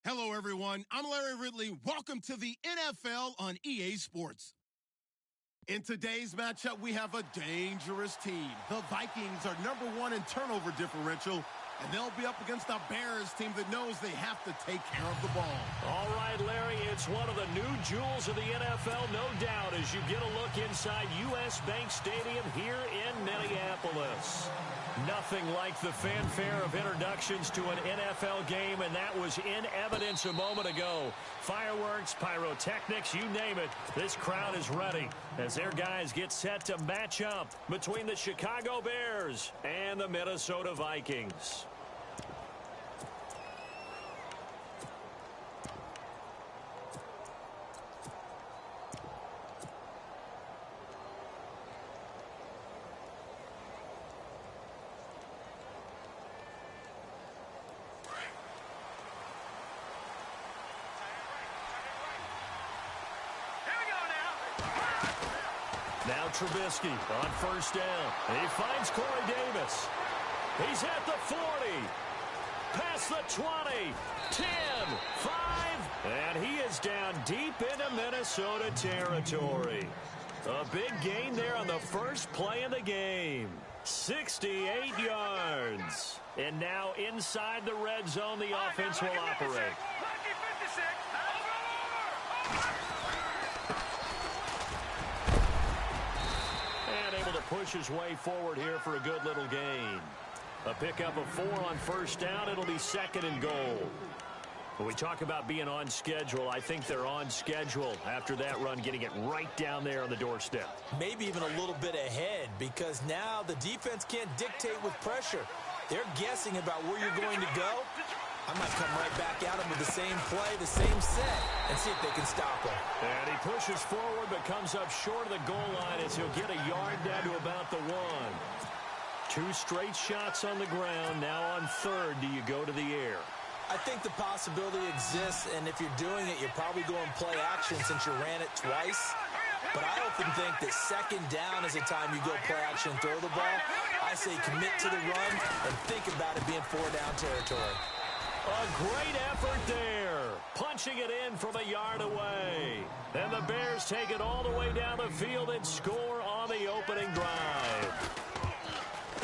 Hello, everyone. I'm Larry Ridley. Welcome to the NFL on EA Sports. In today's matchup, we have a dangerous team. The Vikings are #1 in turnover differential, and they'll be up against a Bears team that knows they have to take care of the ball. All right, Larry, it's one of the new jewels of the NFL, no doubt, as you get a look inside U.S. Bank Stadium here in Minneapolis. Nothing like the fanfare of introductions to an NFL game, and that was in evidence a moment ago. Fireworks, pyrotechnics, you name it. This crowd is ready as their guys get set to match up between the Chicago Bears and the Minnesota Vikings. Now Trubisky on first down. He finds Corey Davis. He's at the 40. Past the 20. 10. 5. And he is down deep into Minnesota territory. A big gain there on the first play of the game. 68 yards. And now inside the red zone, the offense will operate. To push his way forward here for a good little gain. A pickup of 4 on first down. It'll be 2nd and goal. When we talk about being on schedule, I think they're on schedule after that run, getting it right down there on the doorstep. Maybe even a little bit ahead, because now the defense can't dictate with pressure. They're guessing about where you're going to go. I might come right back at them with the same play, the same set, and see if they can stop him. And he pushes forward but comes up short of the goal line as he'll get a yard down to about the 1. 2 straight shots on the ground. Now on 3rd, do you go to the air? I think the possibility exists, and if you're doing it, you're probably going play action since you ran it twice. But I often think that 2nd down is the time you go play action and throw the ball. I say commit to the run and think about it being 4-down territory. A great effort there. Punching it in from a yard away. And the Bears take it all the way down the field and score on the opening drive.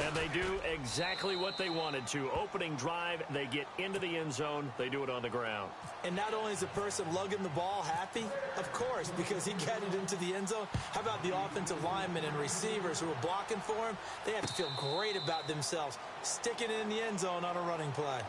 And they do exactly what they wanted to. Opening drive, they get into the end zone. They do it on the ground. And not only is the person lugging the ball happy, of course, because he got it into the end zone. How about the offensive linemen and receivers who are blocking for him? They have to feel great about themselves, sticking it in the end zone on a running play.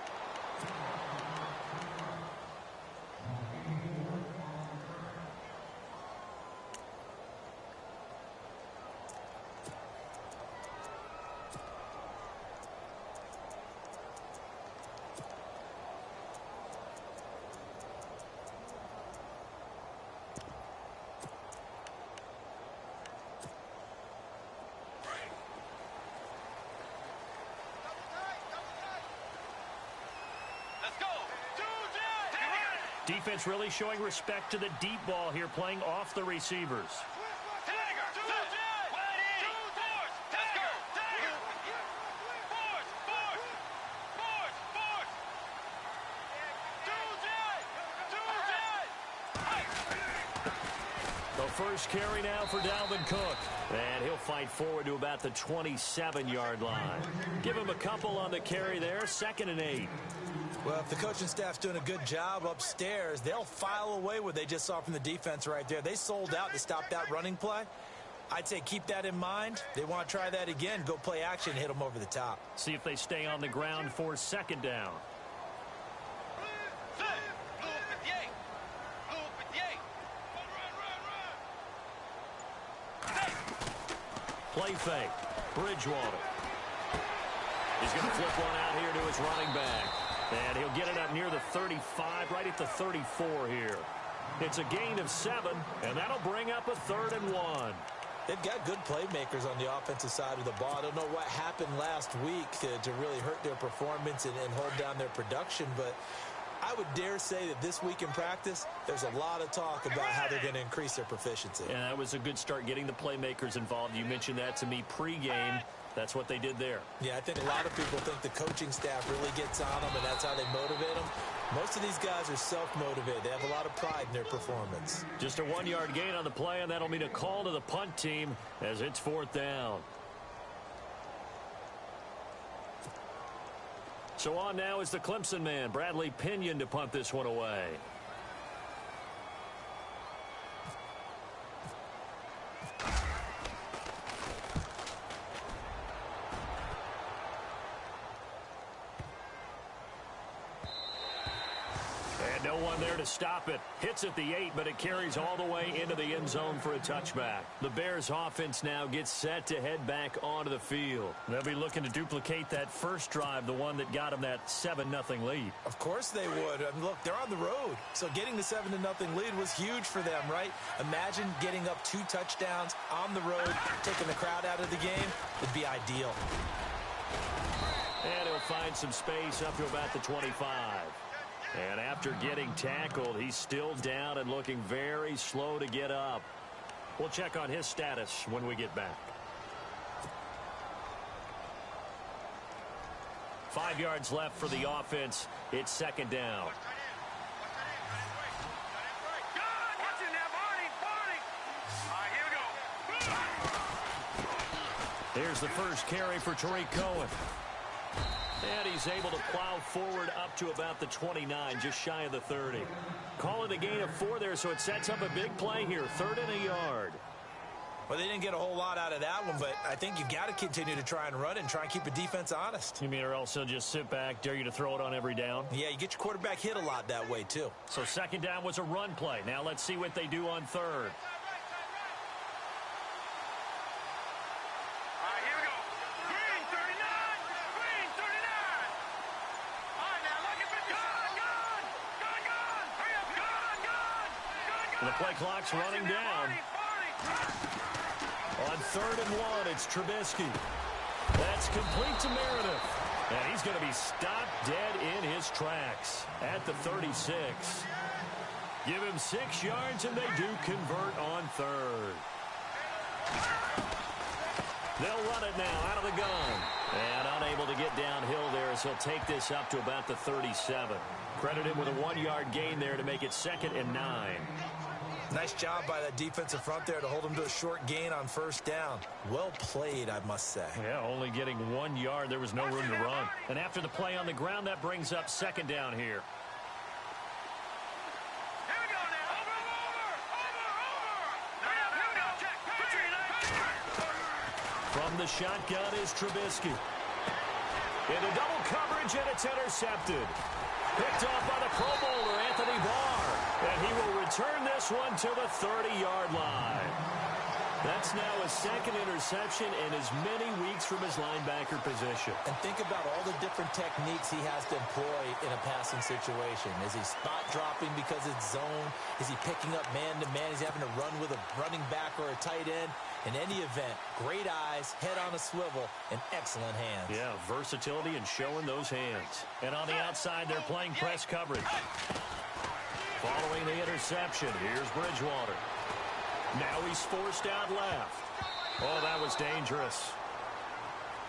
Defense really showing respect to the deep ball here, playing off the receivers. The first carry now for Dalvin Cook. And he'll fight forward to about the 27-yard line. Give him a couple on the carry there, 2nd and 8. Well, if the coaching staff's doing a good job upstairs, they'll file away what they just saw from the defense right there. They sold out to stop that running play. I'd say keep that in mind. They want to try that again. Go play action, hit them over the top. See if they stay on the ground for 2nd down. Play fake. Bridgewater. He's going to flip one out here to his running back. And he'll get it up near the 35, right at the 34 here. It's a gain of 7, and that'll bring up a 3rd and 1. They've got good playmakers on the offensive side of the ball. I don't know what happened last week to really hurt their performance and hold down their production, but I would dare say that this week in practice, there's a lot of talk about how they're going to increase their proficiency. And that was a good start getting the playmakers involved. You mentioned that to me pregame. That's what they did there. Yeah, I think a lot of people think the coaching staff really gets on them, and that's how they motivate them. Most of these guys are self-motivated. They have a lot of pride in their performance. Just a 1-yard gain on the play, and that'll mean a call to the punt team as it's 4th down. So on now is the Clemson man, Bradley Pinion, to punt this one away. No one there to stop it. Hits at the 8, but it carries all the way into the end zone for a touchback. The Bears offense now gets set to head back onto the field. They'll be looking to duplicate that first drive, the one that got them that 7-0 lead. Of course they would. I mean, look, they're on the road. So getting the 7-0 lead was huge for them, right? Imagine getting up 2 touchdowns on the road, taking the crowd out of the game. Would be ideal. And he'll find some space up to about the 25. And after getting tackled, he's still down and looking very slow to get up. We'll check on his status when we get back. 5 yards left for the offense. It's 2nd down. Here's the first carry for Tariq Cohen. And he's able to plow forward up to about the 29, just shy of the 30. Call it a gain of 4 there, so it sets up a big play here. 3rd and a yard. Well, they didn't get a whole lot out of that one, but I think you got to continue to try and run it and try and keep the defense honest. You mean or else he'll just sit back, dare you to throw it on every down? Yeah, you get your quarterback hit a lot that way, too. So 2nd down was a run play. Now let's see what they do on 3rd. The play clock's running down. On 3rd and 1, it's Trubisky. That's complete to Meredith. And he's going to be stopped dead in his tracks at the 36. Give him 6 yards, and they do convert on 3rd. They'll run it now out of the gun. And unable to get downhill there as he'll take this up to about the 37. Credit him with a 1-yard gain there to make it 2nd and 9. Nice job by that defensive front there to hold him to a short gain on 1st down. Well played, I must say. Yeah, only getting 1 yard. There was no room to run. And after the play on the ground, that brings up 2nd down here. From the shotgun is Trubisky. Into double coverage, and it's intercepted. Picked off by the Pro Bowler, Anthony Barr. And he will return this one to the 30-yard line. That's now a 2nd interception in as many weeks from his linebacker position. And think about all the different techniques he has to employ in a passing situation. Is he spot dropping because it's zone? Is he picking up man-to-man? Is he having to run with a running back or a tight end? In any event, great eyes, head on a swivel, and excellent hands. Yeah, versatility and showing those hands. And on the outside, they're playing press coverage. Following the interception, here's Bridgewater. Now he's forced out left. Oh, that was dangerous.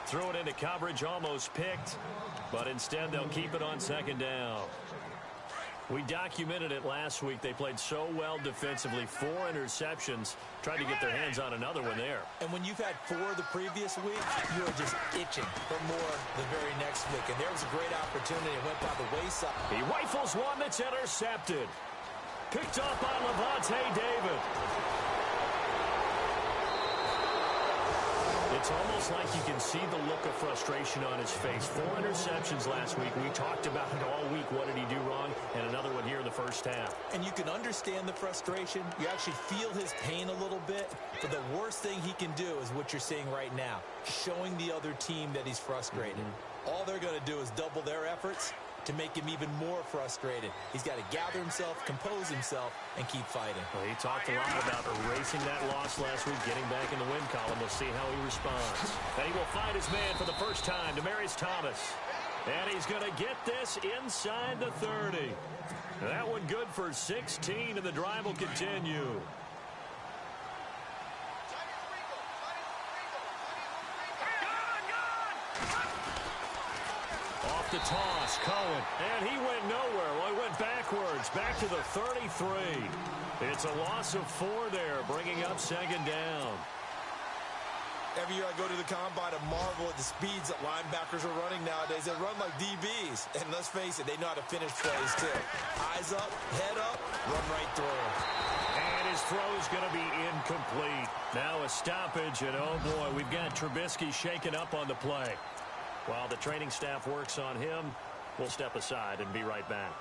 Threw it into coverage, almost picked, but instead they'll keep it on 2nd down. We documented it last week. They played so well defensively. 4 interceptions. Tried to get their hands on another one there. And when you've had 4 the previous week, you are just itching for more the very next week. And there was a great opportunity. It went by the wayside. He rifles one that's intercepted. Picked up by Levante David. It's almost like you can see the look of frustration on his face. 4 interceptions last week. We talked about it all week. What did he do wrong? And another one here in the first half. And you can understand the frustration. You actually feel his pain a little bit. But the worst thing he can do is what you're seeing right now, showing the other team that he's frustrated. All they're going to do is double their efforts to make him even more frustrated. He's got to gather himself, compose himself, and keep fighting. Well, he talked a lot about erasing that loss last week, getting back in the win column. We'll see how he responds. And he will find his man for the first time, Demaryius Thomas. And he's going to get this inside the 30. That one good for 16, and the drive will continue. The toss, Cohen, and he went nowhere. Well, he yards. Back to the 33. It's a loss of 4 there, bringing up second down. Every year I go to the combine and marvel at the speeds that linebackers are running nowadays. They run like DBs. And let's face it, they know how to finish plays too. Eyes up, head up, run right through them. And his throw is going to be incomplete. Now a stoppage, and oh boy, we've got Trubisky shaken up on the play. While the training staff works on him, we'll step aside and be right back.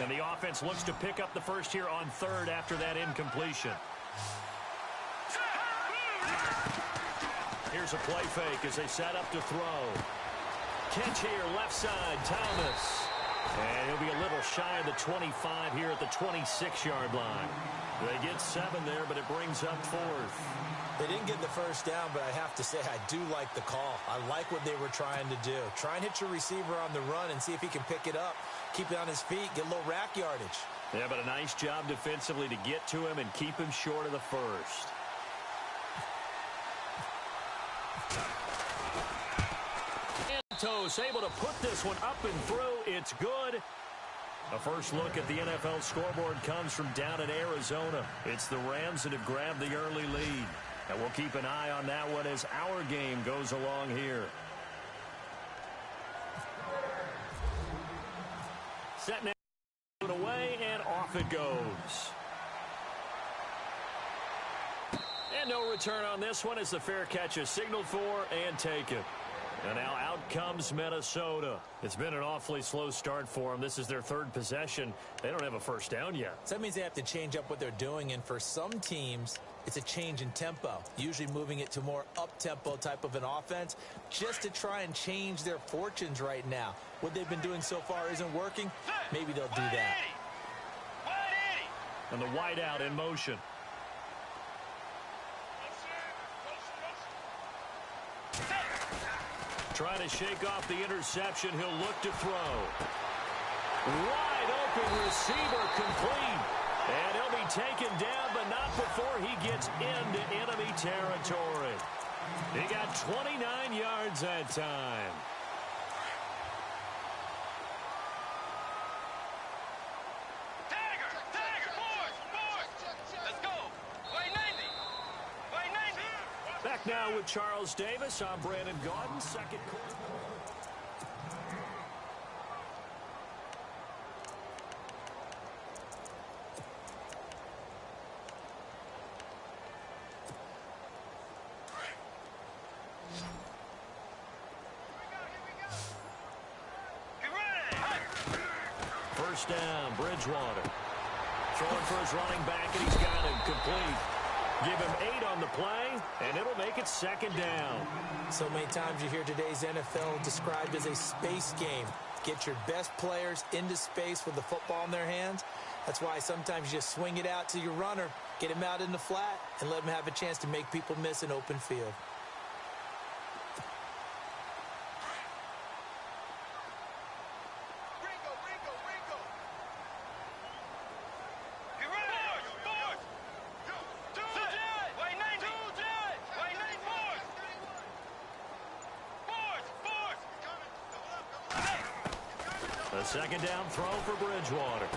And the offense looks to pick up the first here on third after that incompletion. Here's a play fake as they set up to throw. Catch here, left side, Thomas. And he'll be a little shy of the 25 here at the 26-yard line. They get 7 there, but it brings up 4th. They didn't get the first down, but I have to say I do like the call. I like what they were trying to do. Try and hit your receiver on the run and see if he can pick it up. Keep it on his feet, get a little rack yardage. Yeah, but a nice job defensively to get to him and keep him short of the first. Santos able to put this one up and through. It's good. A first look at the NFL scoreboard comes from down in Arizona. It's the Rams that have grabbed the early lead. And we'll keep an eye on that one as our game goes along here. Setting it away, and off it goes. And no return on this one as the fair catch is signaled for and taken. And now out comes Minnesota. It's been an awfully slow start for them. This is their 3rd possession. They don't have a first down yet. So that means they have to change up what they're doing, and for some teams, it's a change in tempo, usually moving it to more up-tempo type of an offense just to try and change their fortunes right now. What they've been doing so far isn't working. Maybe they'll do that. And the wideout in motion. Trying to shake off the interception. He'll look to throw. Wide open receiver complete. And he'll be taken down, but not before he gets into enemy territory. He got 29 yards that time. Back now with Charles Davis. I'm Brandon Gaudin. Second quarter. First down, Bridgewater. Throwing for his running back, and he's got him complete. Give him 8 on the play, and it'll make it second down. So many times you hear today's NFL described as a space game. Get your best players into space with the football in their hands. That's why sometimes you just swing it out to your runner, get him out in the flat, and let him have a chance to make people miss an open field. A second down throw for Bridgewater.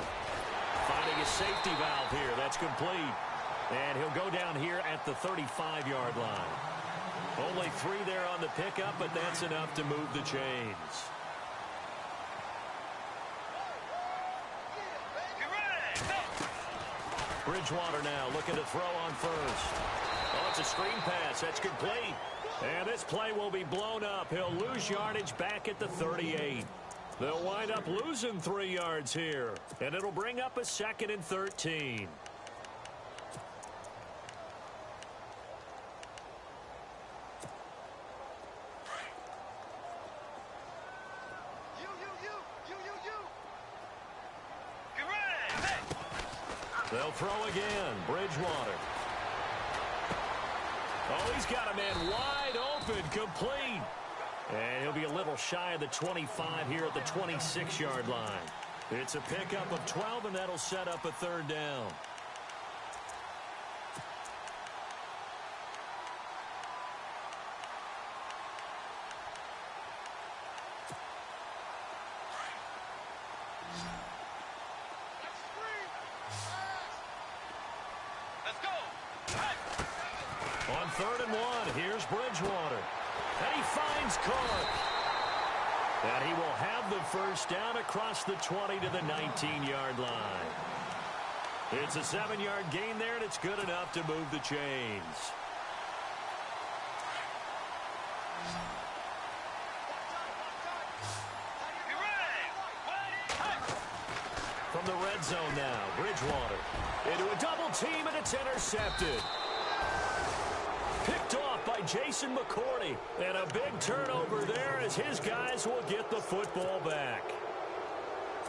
Finding a safety valve here. That's complete. And he'll go down here at the 35-yard line. Only 3 there on the pickup, but that's enough to move the chains. Bridgewater now looking to throw on first. Oh, it's a screen pass. That's complete. And this play will be blown up. He'll lose yardage back at the 38. They'll wind up losing 3 yards here. And it'll bring up a 2nd and 13. They'll throw again. Bridgewater. Oh, he's got a man wide open, complete. And he'll be a little shy of the 25 here at the 26-yard line. It's a pickup of 12, and that'll set up a 3rd down. 3rd and 1. Here's Bridgewater. And he finds Cook. And he will have the first down across the 20 to the 19-yard line. It's a 7-yard gain there, and it's good enough to move the chains. From the red zone now, Bridgewater into a double team, and it's intercepted. Picked off by Jason McCourty. And a big turnover there as his guys will get the football back.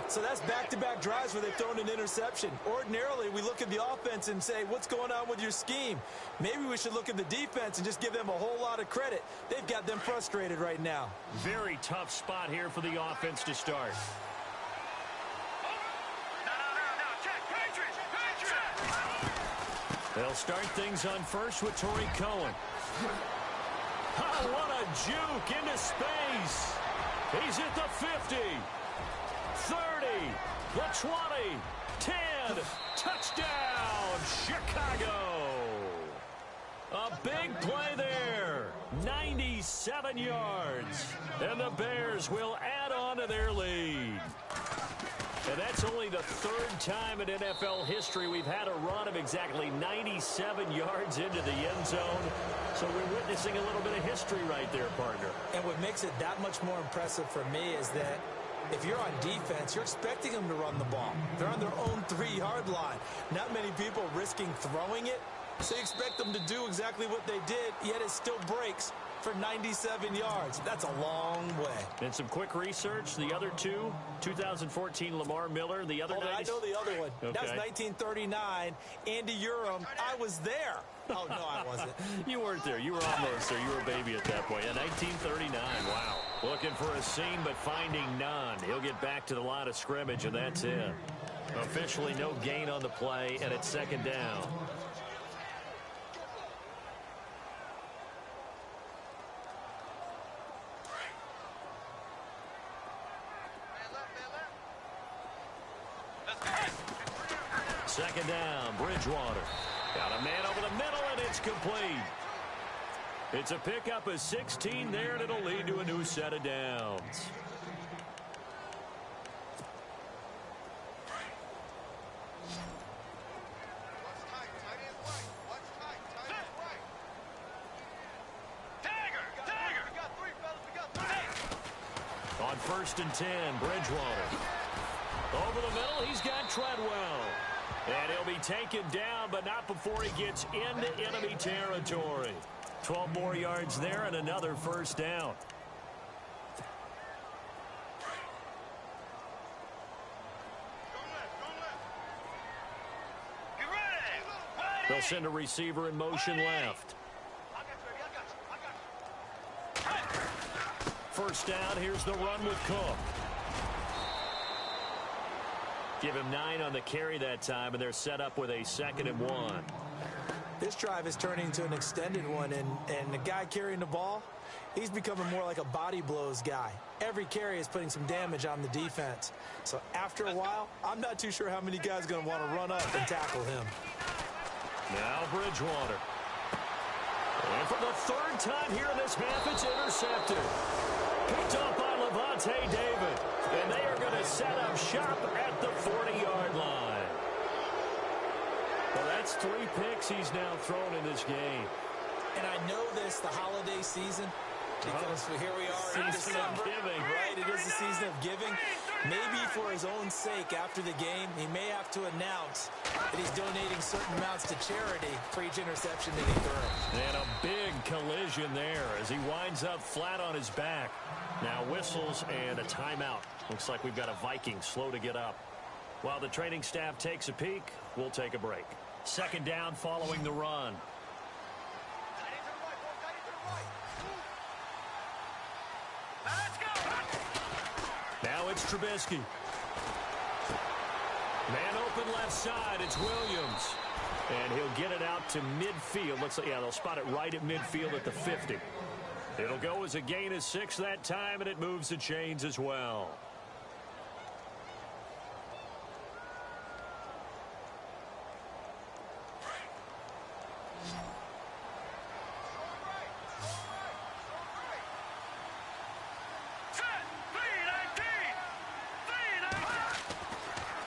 So that's back-to-back drives where they've thrown an interception. Ordinarily, we look at the offense and say, what's going on with your scheme? Maybe we should look at the defense and just give them a whole lot of credit. They've got them frustrated right now. Very tough spot here for the offense to start. They'll start things on first with Torrey Cohen. Oh, what a juke into space. He's at the 50, 30, the 20, 10, touchdown, Chicago. A big play there, 97 yards, and the Bears will add on to their lead. And that's only the 3rd time in NFL history we've had a run of exactly 97 yards into the end zone. So we're witnessing a little bit of history right there, partner. And what makes it that much more impressive for me is that if you're on defense, you're expecting them to run the ball. They're on their own 3-yard line. Not many people risking throwing it. So you expect them to do exactly what they did, yet it still breaks for 97 yards. That's a long way. And some quick research. The other two, 2014 Lamar Miller. The other I know the other one. Okay. That was 1939. Andy Urim. I was there. Oh, no, I wasn't. You weren't there. You were almost there. You were a baby at that point. Yeah, 1939. Wow. Looking for a seam, but finding none. He'll get back to the line of scrimmage, and that's it. Officially no gain on the play, and it's 2nd down. Second down, Bridgewater. Got a man over the middle, and it's complete. It's a pickup of 16 there, and it'll lead to a new set of downs. On 1st and 10, Bridgewater. Over the middle, he's got Treadwell. And he'll be taken down, but not before he gets into enemy territory. 12 more yards there and another first down. They'll send a receiver in motion left. First down, here's the run with Cook. Give him 9 on the carry that time, and they're set up with a 2nd and 1. This drive is turning into an extended one, and the guy carrying the ball, he's becoming more like a body blows guy. Every carry is putting some damage on the defense. So after a while, I'm not too sure how many guys are going to want to run up and tackle him. Now Bridgewater. And for the 3rd time here in this half, it's intercepted. Picked up by Levante David. And they are going to set up shop at the 40-yard line. Well, that's 3 picks he's now thrown in this game. And I know this, the holiday season, because here we are in December. Giving. Right, it is the season of giving. Maybe for his own sake after the game, he may have to announce that he's donating certain amounts to charity for each interception that he throws. And a big collision there as he winds up flat on his back. Now whistles and a timeout. Looks like we've got a Viking slow to get up. While the training staff takes a peek, we'll take a break. 2nd down following the run. Now it's Trubisky. Man open left side, it's Williams. And he'll get it out to midfield. Looks like, yeah, they'll spot it right at midfield at the 50. It'll go as a gain of 6 that time, and it moves the chains as well.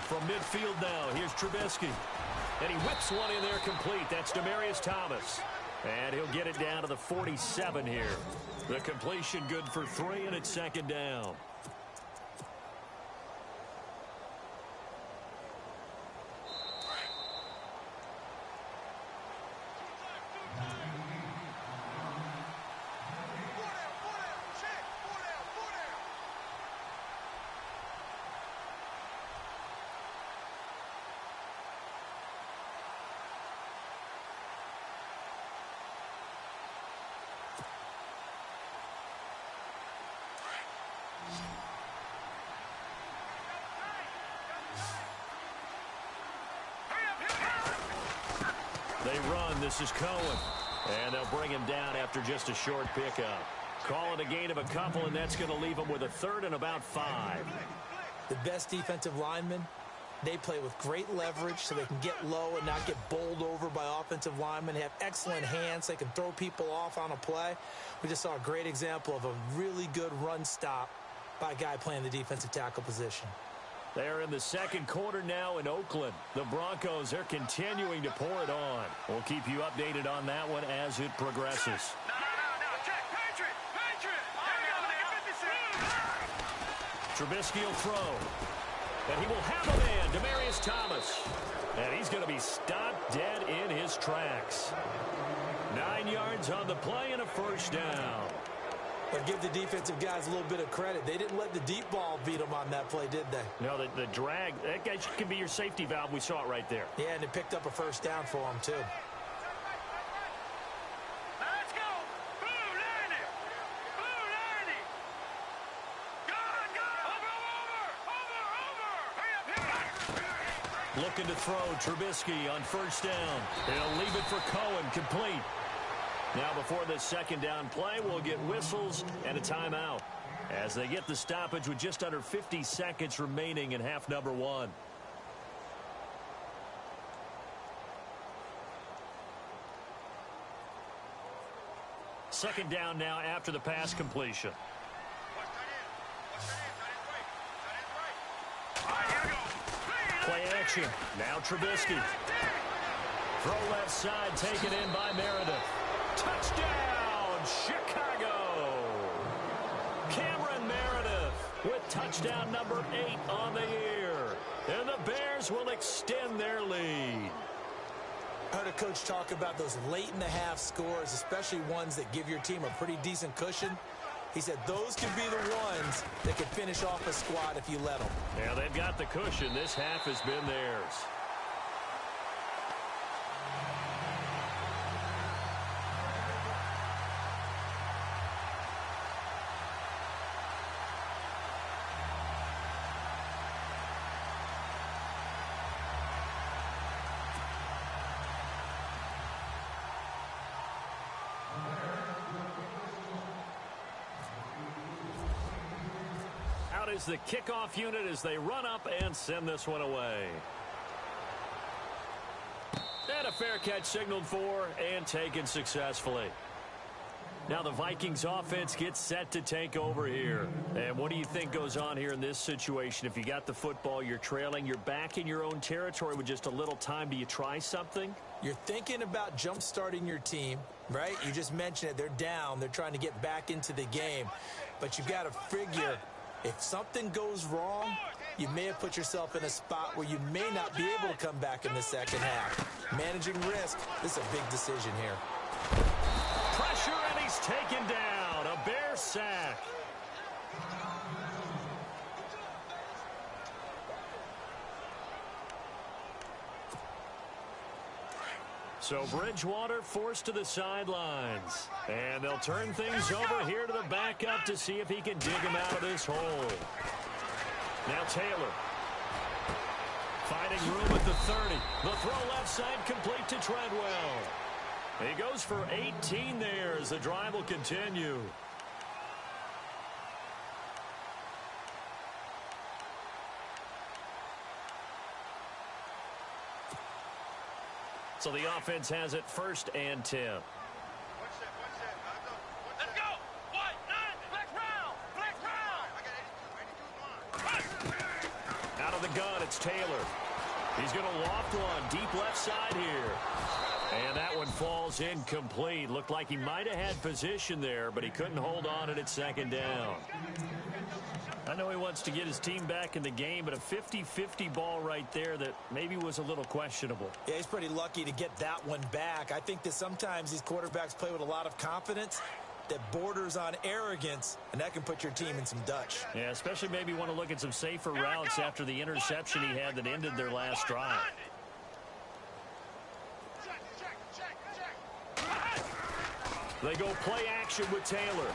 From midfield now, here's Trubisky. And he whips one in there complete. That's Demaryius Thomas. And he'll get it down to the 47 here. The completion good for 3, and it's second down. They run. This is Cohen. And they'll bring him down after just a short pickup. Call it a gain of a couple, and that's going to leave them with a third and about 5. The best defensive linemen, they play with great leverage so they can get low and not get bowled over by offensive linemen. They have excellent hands. They can throw people off on a play. We just saw a great example of a really good run stop by a guy playing the defensive tackle position. They're in the second quarter now in Oakland. The Broncos are continuing to pour it on. We'll keep you updated on that one as it progresses. No. Check. Patriot. Trubisky will throw. And he will have a man, Demaryius Thomas. And he's going to be stopped dead in his tracks. 9 yards on the play and a first down. But give the defensive guys a little bit of credit. They didn't let the deep ball beat them on that play, did they? No, the drag, that guy can be your safety valve. We saw it right there. Yeah, and it picked up a first down for them, too. Let's go. Blue 90. Go. Over. Looking to throw, Trubisky on first down. He'll leave it for Cohen, complete. Now before this second down play, we'll get whistles and a timeout as they get the stoppage with just under 50 seconds remaining in half number 1. Second down now after the pass completion. Play action. Now Trubisky. Throw left side taken in by Meredith. Touchdown, Chicago! Cameron Meredith with touchdown number 8 on the year. And the Bears will extend their lead. I heard a coach talk about those late-in-the-half scores, especially ones that give your team a pretty decent cushion. He said those could be the ones that could finish off a squad if you let them. Yeah, they've got the cushion. This half has been theirs. Is the kickoff unit as they run up and send this one away. And a fair catch signaled for and taken successfully. Now the Vikings offense gets set to take over here. And what do you think goes on here in this situation? If you got the football, you're trailing, you're back in your own territory with just a little time. Do you try something? You're thinking about jump-starting your team, right? You just mentioned it. They're down. They're trying to get back into the game. But you've got to figure, if something goes wrong, you may have put yourself in a spot where you may not be able to come back in the second half. Managing risk, this is a big decision here. Pressure, and he's taken down. A Bear sack. So Bridgewater forced to the sidelines. And they'll turn things over here to the backup to see if he can dig him out of this hole. Now Taylor. Finding room at the 30. The throw left side complete to Treadwell. He goes for 18 there as the drive will continue. So the offense has it 1st and 10. Let's go. White, 9, black round. I got 82 Out of the shotgun. It's Taylor. He's going to loft one deep left side here. And that one falls incomplete. Looked like he might have had position there, but he couldn't hold on at second down. I know he wants to get his team back in the game, but a 50-50 ball right there that maybe was a little questionable. Yeah, he's pretty lucky to get that one back. I think that sometimes these quarterbacks play with a lot of confidence that borders on arrogance, and that can put your team in some Dutch. Yeah, especially maybe want to look at some safer routes after the interception he had that ended their last drive. They go play action with Taylor.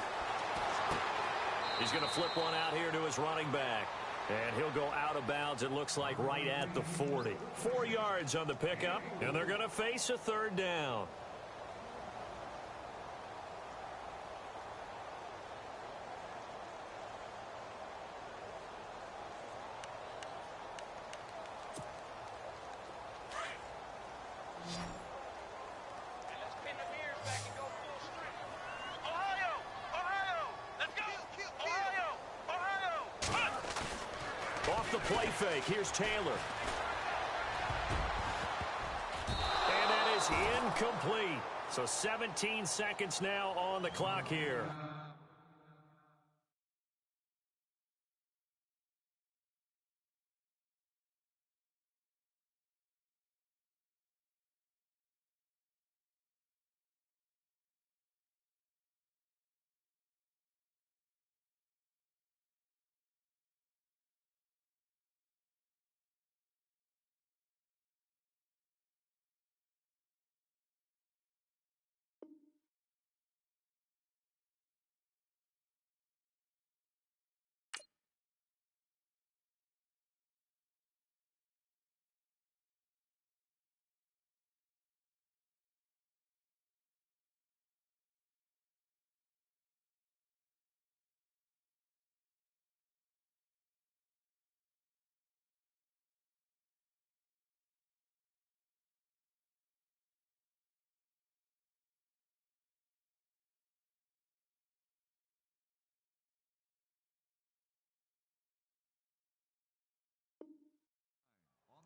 He's going to flip one out here to his running back. And he'll go out of bounds, it looks like, right at the 40. 4 yards on the pickup, and they're going to face a third down. Off the play fake, here's Taylor. And that is incomplete. So 17 seconds now on the clock here.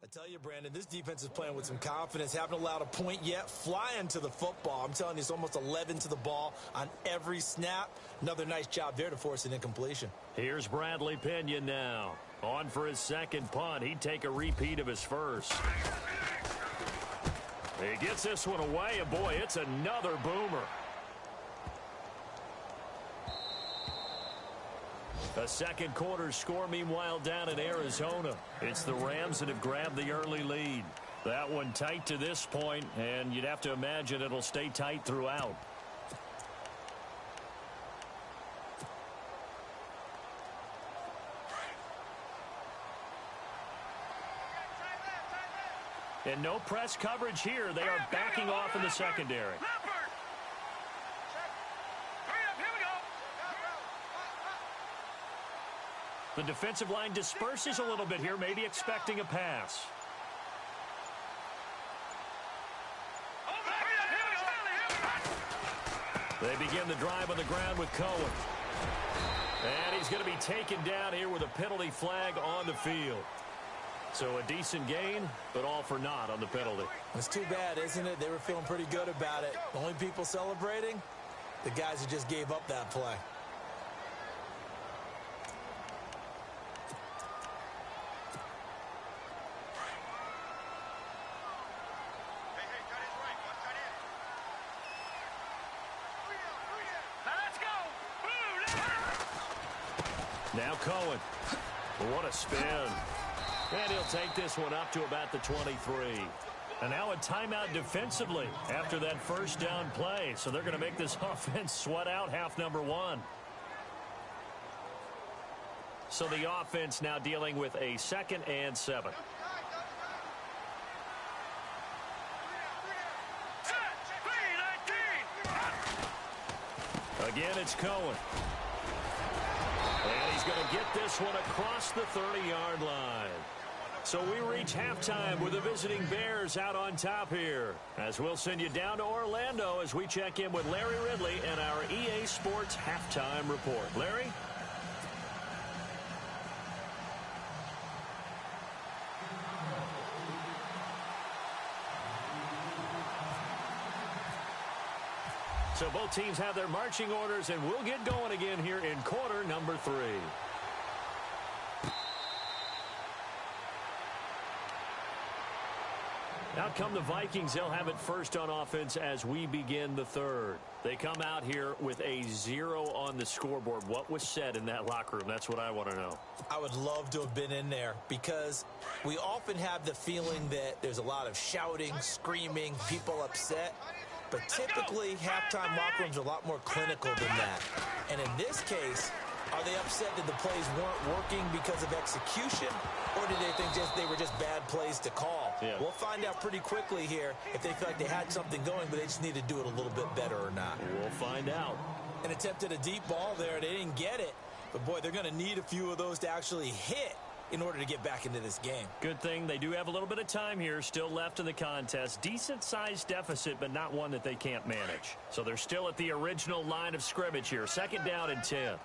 I tell you, Brandon, this defense is playing with some confidence. Haven't allowed a point yet. Flying to the football. I'm telling you, it's almost 11 to the ball on every snap. Another nice job there to force an incompletion. Here's Bradley Pinion now. On for his second punt. He'd take a repeat of his first. He gets this one away, and boy, it's another boomer. A second quarter score, meanwhile, down in Arizona. It's the Rams that have grabbed the early lead. That one tight to this point, and you'd have to imagine it'll stay tight throughout. And no press coverage here. They are backing off in the secondary. The defensive line disperses a little bit here, maybe expecting a pass. They begin the drive on the ground with Cohen. And he's going to be taken down here with a penalty flag on the field. So a decent gain, but all for naught on the penalty. It's too bad, isn't it? They were feeling pretty good about it. The only people celebrating, the guys who just gave up that play. Now Cohen. What a spin. And he'll take this one up to about the 23. And now a timeout defensively after that first down play. So they're going to make this offense sweat out half number one. So the offense now dealing with a 2nd and 7. Again, it's Cohen. And he's going to get this one across the 30-yard line. So we reach halftime with the visiting Bears out on top here. As we'll send you down to Orlando as we check in with Larry Ridley and our EA Sports Halftime Report. Larry? So both teams have their marching orders, and we'll get going again here in quarter number 3. Out come the Vikings. They'll have it first on offense as we begin the third. They come out here with a 0 on the scoreboard. What was said in that locker room? That's what I want to know. I would love to have been in there because we often have the feeling that there's a lot of shouting, screaming, people upset. But typically, halftime locker rooms are a lot more clinical than that. And in this case, are they upset that the plays weren't working because of execution, or did they think they were just bad plays to call? Yeah. We'll find out pretty quickly here if they feel like they had something going, but they just need to do it a little bit better or not. We'll find out. And attempted a deep ball there. They didn't get it. But, boy, they're going to need a few of those to actually hit in order to get back into this game. Good thing they do have a little bit of time here still left in the contest. Decent-sized deficit, but not one that they can't manage. So they're still at the original line of scrimmage here. 2nd down and 10.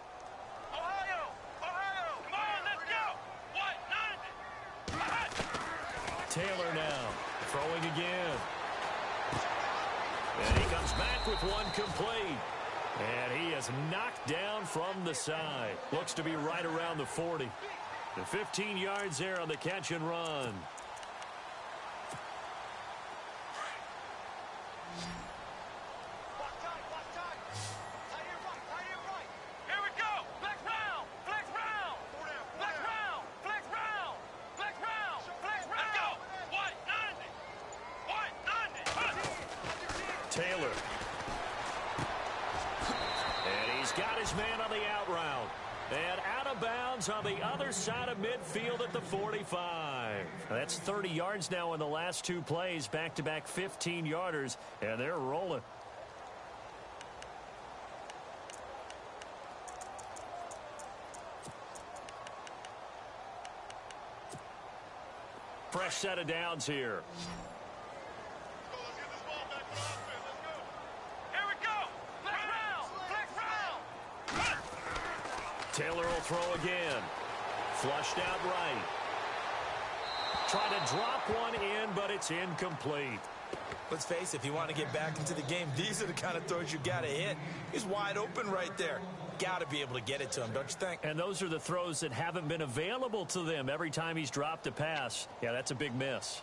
Taylor now throwing again. And he comes back with one complete. And he is knocked down from the side. Looks to be right around the 40. The 15 yards there on the catch and run. Taylor. And he's got his man on the out route. And out of bounds on the other side of midfield at the 45. That's 30 yards now in the last 2 plays. Back-to-back 15-yarders. And they're rolling. Fresh set of downs here. Taylor will throw again. Flushed out right. Trying to drop one in, but it's incomplete. Let's face it, if you want to get back into the game, these are the kind of throws you got to hit. He's wide open right there. Got to be able to get it to him, don't you think? And those are the throws that haven't been available to them every time he's dropped a pass. Yeah, that's a big miss.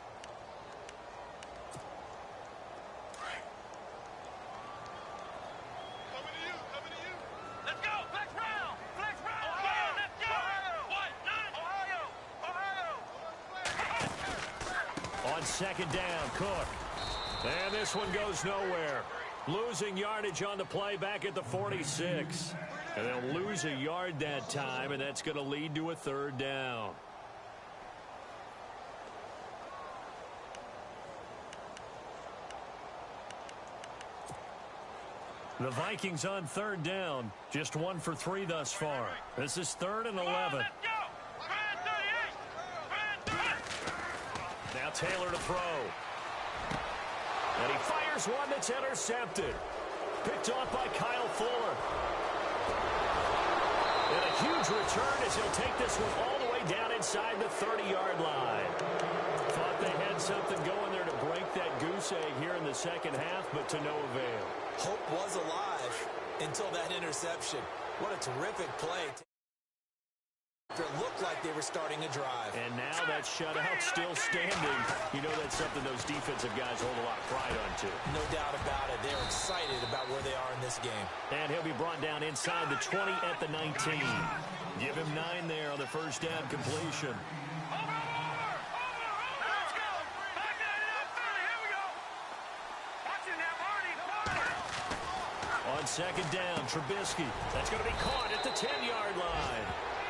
On 2nd down, Cook. And this one goes nowhere. Losing yardage on the play back at the 46. And they'll lose a yard that time, and that's going to lead to a 3rd down. The Vikings on 3rd down. Just 1 for 3 thus far. This is 3rd and 11. Now Taylor to throw. And he fires one that's intercepted. Picked off by Kyle Fuller. And a huge return as he'll take this one all the way down inside the 30-yard line. Thought they had something going there to break that goose egg here in the 2nd half, but to no avail. Hope was alive until that interception. What a terrific play. It looked like they were starting a drive. And now that shutout still standing. You know that's something those defensive guys hold a lot of pride on, too. No doubt about it. They're excited about where they are in this game. And he'll be brought down inside the 20 at the 19. Give him 9 there on the 1st down completion. On 2nd down, Trubisky. That's going to be caught at the 10-yard line.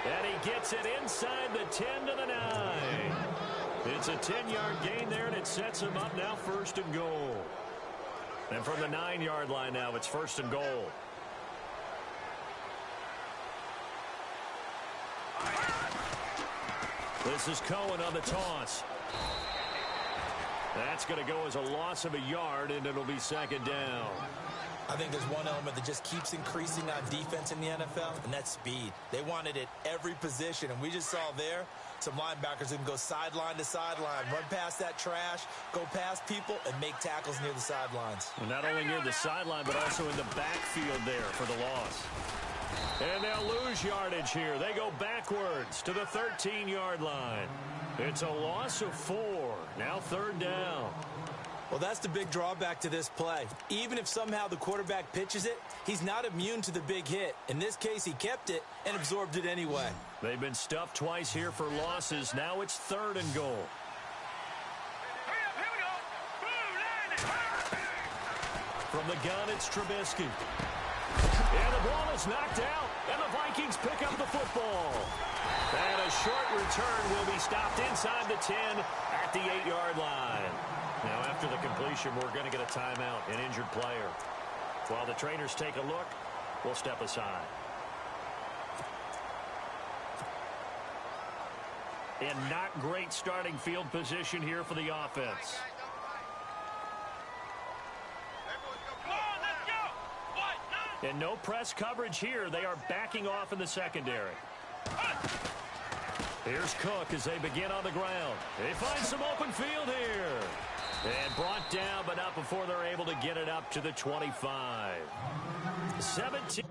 And he gets it inside the 10 to the 9. It's a 10-yard gain there, and it sets him up now 1st and goal. And from the 9-yard line now, it's 1st and goal. This is Cohen on the toss. That's going to go as a loss of a yard, and it'll be second down. I think there's one element that just keeps increasing on defense in the NFL, and that's speed. They want it at every position, and we just saw there some linebackers who can go sideline to sideline, run past that trash, go past people, and make tackles near the sidelines. Well, not only near the sideline, but also in the backfield there for the loss. And they'll lose yardage here. They go backwards to the 13-yard line. It's a loss of 4. Now third down. Well, that's the big drawback to this play. Even if somehow the quarterback pitches it, he's not immune to the big hit. In this case, he kept it and absorbed it anyway. They've been stuffed twice here for losses. Now it's third and goal. Here we go. Boom, landed. From the gun, it's Trubisky. And the ball is knocked out, and the Vikings pick up the football. And a short return will be stopped inside the 10 at the 8-yard line. Now, after the completion, we're going to get a timeout, an injured player. While the trainers take a look, we'll step aside. And not great starting field position here for the offense. Come on, let's go. What? And no press coverage here. They are backing off in the secondary. Here's Cook as they begin on the ground. They find some open field here. And brought down, but not before they're able to get it up to the 25. 17.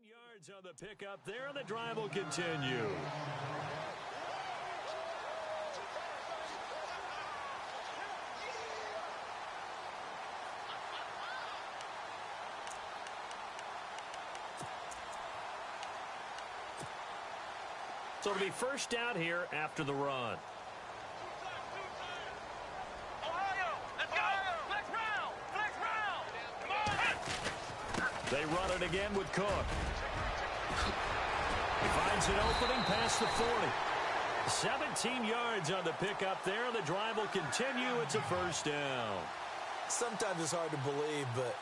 Yards on the pickup there, and the drive will continue. So it'll be first down here after the run. Ohio, let's go. Flex round. Flex round. Come on. They run it again with Cook. He finds an opening past the 40. 17 yards on the pickup there. The drive will continue. It's a first down. Sometimes it's hard to believe, but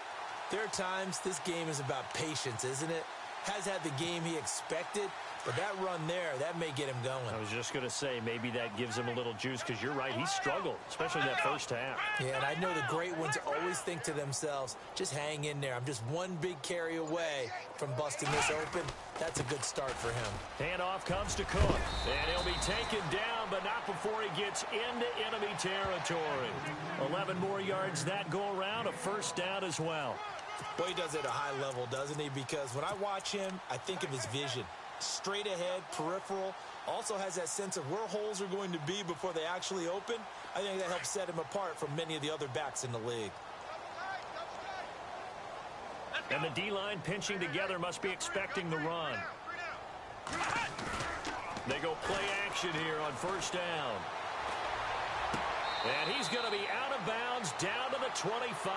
there are times this game is about patience, isn't it? Has had the game he expected, but that run there, that may get him going. I was just going to say, maybe that gives him a little juice, because you're right, he struggled, especially in that first half. Yeah, and I know the great ones always think to themselves, just hang in there. I'm just one big carry away from busting this open. That's a good start for him. Handoff comes to Cook, and he'll be taken down, but not before he gets into enemy territory. 11 more yards that go around, a first down as well. Boy, he does it at a high level, doesn't he? Because when I watch him, I think of his vision. Straight ahead, peripheral, also has that sense of where holes are going to be before they actually open. I think that helps set him apart from many of the other backs in the league. And the D-line pinching together must be expecting the run. They go play action here on first down. And he's going to be out of bounds down to the 25.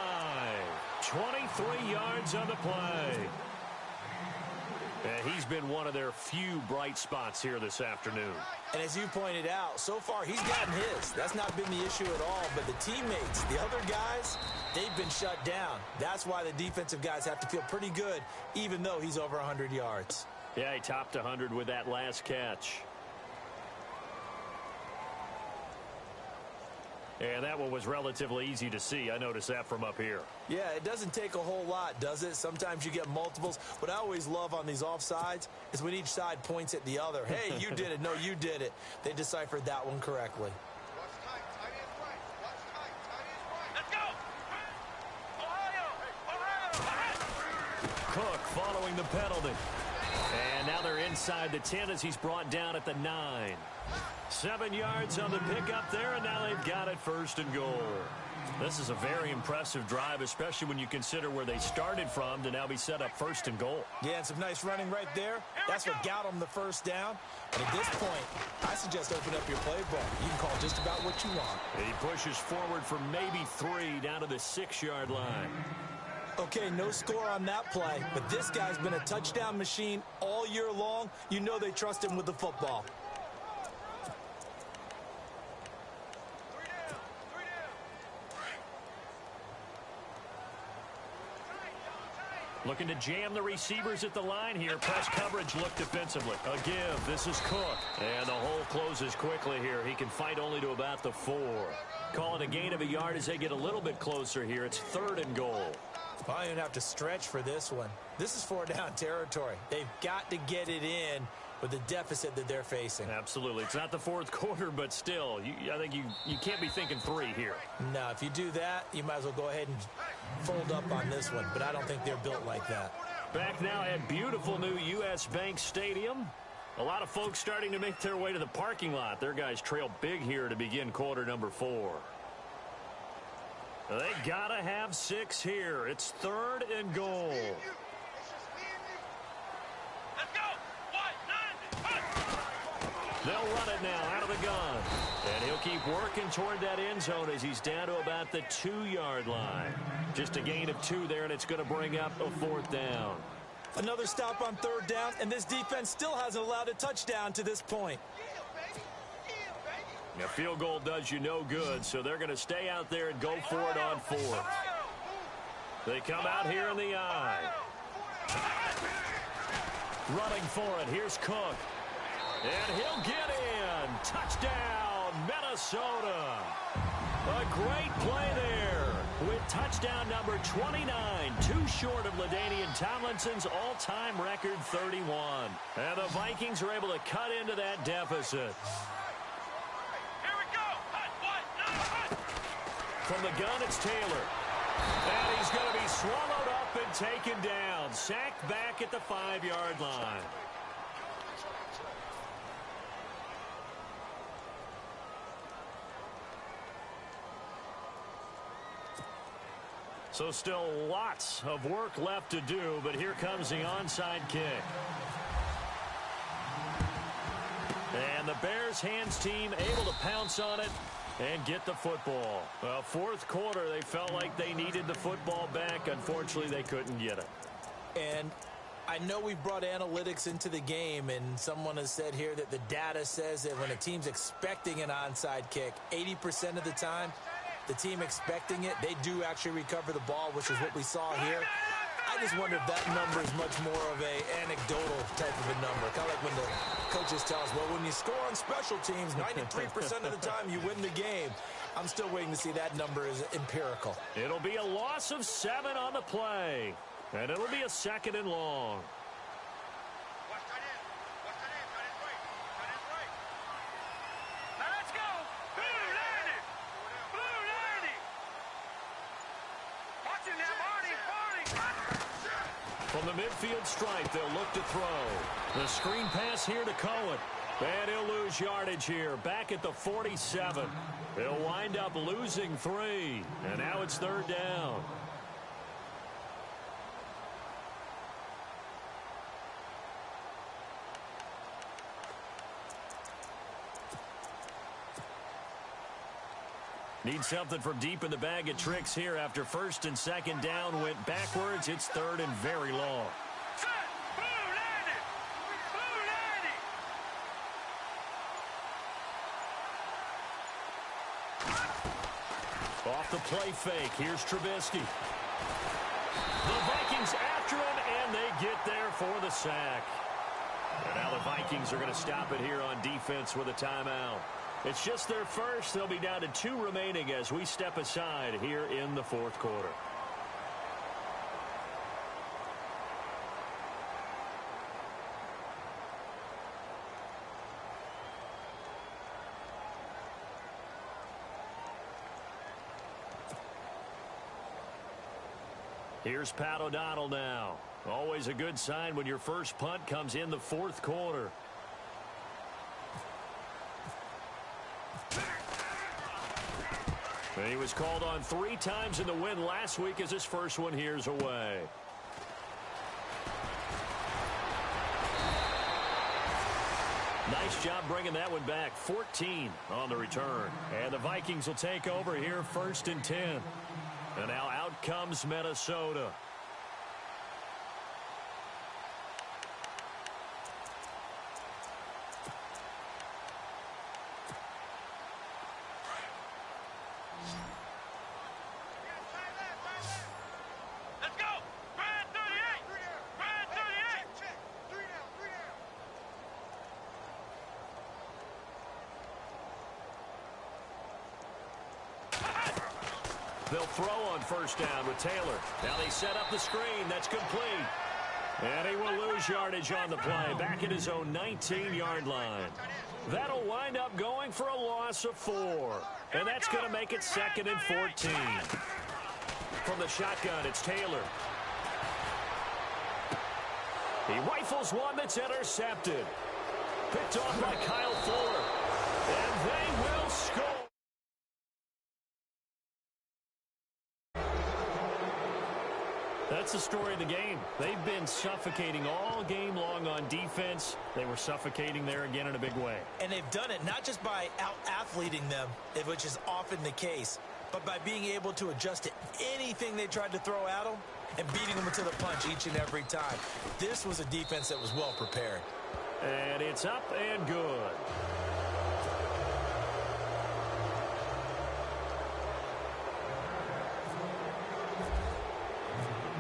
23 yards on the play. And he's been one of their few bright spots here this afternoon. And as you pointed out, so far he's gotten his. That's not been the issue at all. But the teammates, the other guys, they've been shut down. That's why the defensive guys have to feel pretty good, even though he's over 100 yards. Yeah, he topped 100 with that last catch. And that one was relatively easy to see. I noticed that from up here. Yeah, it doesn't take a whole lot, does it? Sometimes you get multiples. What I always love on these offsides is when each side points at the other. Hey, you did it. No, you did it. They deciphered that one correctly. following the penalty. And now they're inside the 10 as he's brought down at the 9. 7 yards on the pickup there, and now they've got it 1st and goal. This is a very impressive drive, especially when you consider where they started from to now be set up 1st and goal. Yeah, and some nice running right there. That's what got them the 1st down. And at this point, I suggest open up your playbook. You can call just about what you want. He pushes forward for maybe 3 down to the 6-yard line. Okay, no score on that play, but this guy's been a touchdown machine all year long. You know they trust him with the football. Looking to jam the receivers at the line here. Press coverage look defensively. A give. This is Cook. And the hole closes quickly here. He can fight only to about the 4. Call it a gain of a yard as they get a little bit closer here. It's 3rd and goal. I don't even have to stretch for this one. This is 4-down territory. They've got to get it in with the deficit that they're facing. Absolutely. It's not the 4th quarter, but still, I think you can't be thinking 3 here. No, if you do that, you might as well go ahead and fold up on this one, but I don't think they're built like that. Back now at beautiful new U.S. Bank Stadium. A lot of folks starting to make their way to the parking lot. Their guys trail big here to begin quarter number 4. They got to have 6 here. It's 3rd and goal. Let's go. They'll run it now out of the gun. And he'll keep working toward that end zone as he's down to about the 2-yard line. Just a gain of 2 there, and it's going to bring up a 4th down. Another stop on 3rd down, and this defense still hasn't allowed a touchdown to this point. A field goal does you no good, so they're going to stay out there and go for it on 4th. They come out here in the I. Running for it. Here's Cook. And he'll get in. Touchdown, Minnesota. A great play there with touchdown number 29. Too short of LaDainian Tomlinson's all-time record 31. And the Vikings are able to cut into that deficit. From the gun, it's Taylor. And he's going to be swallowed up and taken down. Sacked back at the 5-yard line. So still lots of work left to do, but here comes the onside kick. And the Bears hands team able to pounce on it and get the football. Well, 4th quarter, they felt like they needed the football back. Unfortunately, they couldn't get it. And I know we brought analytics into the game, and someone has said here that the data says that when a team's expecting an onside kick, 80% of the time, the team expecting it, they do actually recover the ball, which is what we saw here. I just wonder if that number is much more of a anecdotal type of a number. Kind of like when the coaches tell us, well, when you score on special teams, 93% of the time you win the game. I'm still waiting to see that number is empirical. It'll be a loss of 7 on the play. And it'll be a 2nd and long. Now let's go. Blue landing. Blue landing. Watching that, Marty. From the midfield stripe, they'll look to throw. The screen pass here to Cohen. And he'll lose yardage here. Back at the 47. He'll wind up losing 3. And now it's 3rd down. Need something from deep in the bag of tricks here after 1st and 2nd down went backwards. It's 3rd and very long. Set. Blue landing. Blue landing. Off the play fake. Here's Trubisky. The Vikings after him, and they get there for the sack. And now the Vikings are going to stop it here on defense with a timeout. It's just their first. They'll be down to 2 remaining as we step aside here in the 4th quarter. Here's Pat O'Donnell now. Always a good sign when your first punt comes in the fourth quarter. He was called on 3 times in the win last week as his first one here's away. Nice job bringing that one back. 14 on the return. And the Vikings will take over here 1st and 10. And now out comes Minnesota. Let's go! Brad 38! Brad 38! They'll throw on first down with Taylor. Now they set up the screen. That's complete. And he will lose yardage on the play. Back at his own 19-yard line. That'll wind up going for a loss of 4. And that's going to make it 2nd and 14. From the shotgun, it's Taylor. He rifles one that's intercepted. Picked off by Kyle Fuller. And they will score. That's the story of the game. They've been suffocating all game long on defense. They were suffocating there again in a big way. And they've done it not just by out-athleting them, which is often the case, but by being able to adjust to anything they tried to throw at them and beating them to the punch each and every time. This was a defense that was well prepared. And it's up and good.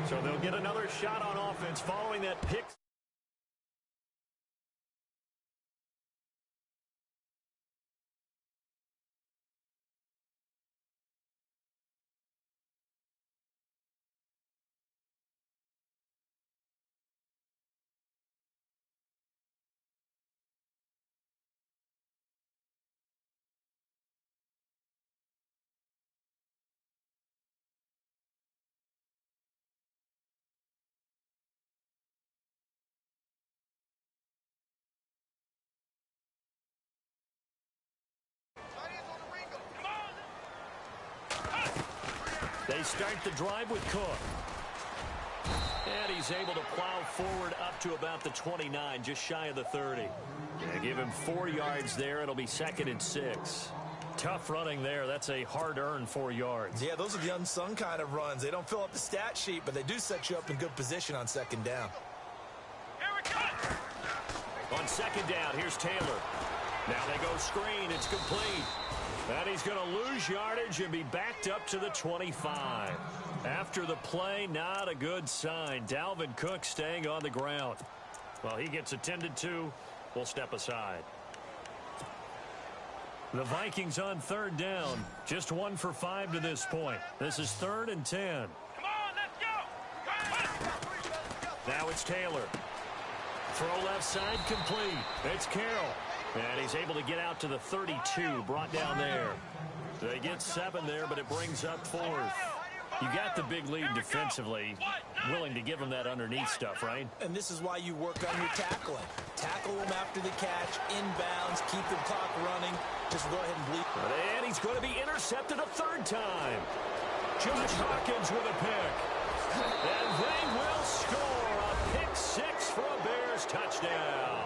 So they'll get another shot on offense following that pick. They start the drive with Cook. And he's able to plow forward up to about the 29, just shy of the 30. Yeah, give him 4 yards there. It'll be 2nd and 6. Tough running there. That's a hard-earned 4 yards. Yeah, those are the unsung kind of runs. They don't fill up the stat sheet, but they do set you up in good position on 2nd down. Here we go! On 2nd down, here's Taylor. Now they go screen. It's complete. And he's going to lose yardage and be backed up to the 25. After the play, not a good sign. Dalvin Cook staying on the ground. Well, he gets attended to. We'll step aside. The Vikings on 3rd down. Just 1 for 5 to this point. This is 3rd and 10. Come on, let's go! Now it's Taylor. Throw left side complete. It's Carroll. And he's able to get out to the 32, brought down there. They get 7 there, but it brings up 4th. You got the big lead defensively, willing to give them that underneath stuff, right? And this is why you work on your tackling. Tackle them after the catch, inbounds, keep the clock running. Just go ahead and bleed. And he's going to be intercepted a 3rd time. Josh Hawkins with a pick. And they will score a pick 6 for a Bears touchdown.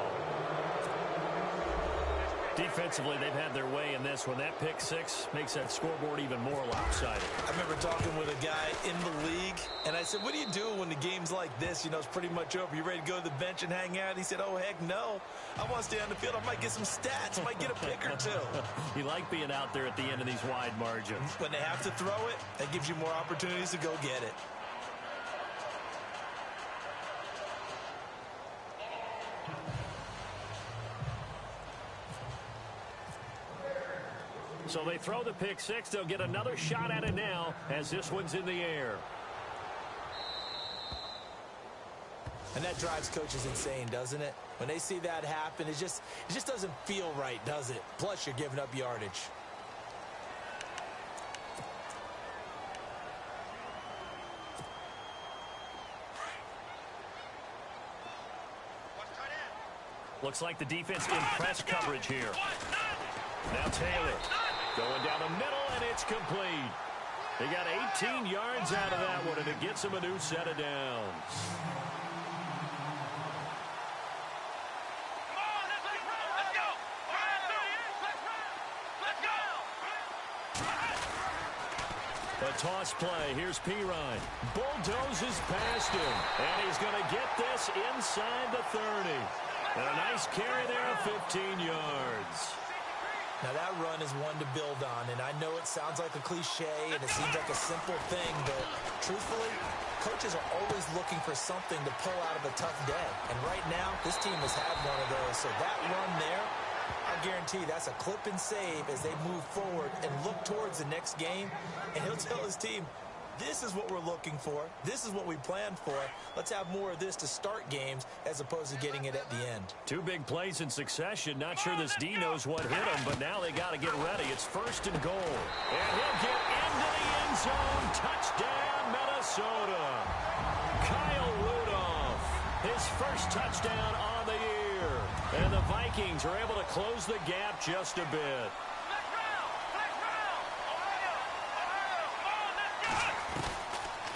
Defensively, they've had their way in this one. That pick 6 makes that scoreboard even more lopsided. I remember talking with a guy in the league, and I said, what do you do when the game's like this? You know, it's pretty much over. You ready to go to the bench and hang out? He said, oh, heck no. I want to stay on the field. I might get some stats. I might get a pick or 2. You like being out there at the end of these wide margins. When they have to throw it, that gives you more opportunities to go get it. So they throw the pick 6. They'll get another shot at it now as this one's in the air. And that drives coaches insane, doesn't it? When they see that happen, it just doesn't feel right, does it? Plus, you're giving up yardage. Looks like the defense in press coverage here. Now Taylor going down the middle, and it's complete. They got 18 yards out of that one, and it gets them a new set of downs. A toss play. Here's Pirine. Bulldozes past him. And he's going to get this inside the 30. And a nice carry there of 15 yards. Now that run is one to build on. And I know it sounds like a cliche and it seems like a simple thing, but truthfully, coaches are always looking for something to pull out of a tough day. And right now, this team has had one of those. So that run there, I guarantee that's a clip and save as they move forward and look towards the next game. And he'll tell his team, this is what we're looking for. This is what we planned for. Let's have more of this to start games as opposed to getting it at the end. Two big plays in succession. Not sure this D knows what hit him, but now they got to get ready. It's 1st and goal. And he'll get into the end zone. Touchdown, Minnesota. Kyle Rudolph, his first touchdown on the year. And the Vikings are able to close the gap just a bit.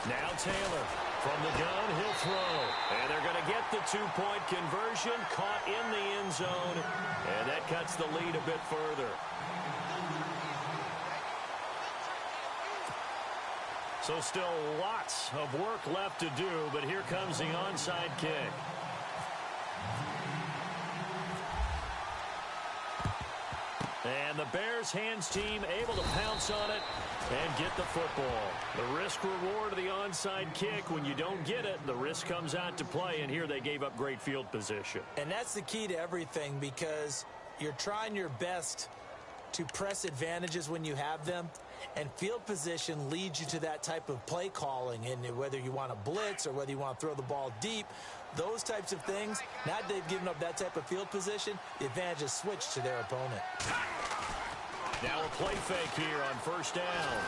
Now Taylor from the gun, he'll throw. And they're going to get the 2-point conversion, caught in the end zone. And that cuts the lead a bit further. So still lots of work left to do, but here comes the onside kick. And the Bears hands team able to pounce on it and get the football. The risk-reward of the onside kick, when you don't get it, the risk comes out to play, and here they gave up great field position. And that's the key to everything, because you're trying your best to press advantages when you have them, and field position leads you to that type of play calling. And whether you want to blitz or whether you want to throw the ball deep, those types of things, now that they've given up that type of field position, the advantage is switched to their opponent. Now a play fake here on 1st down.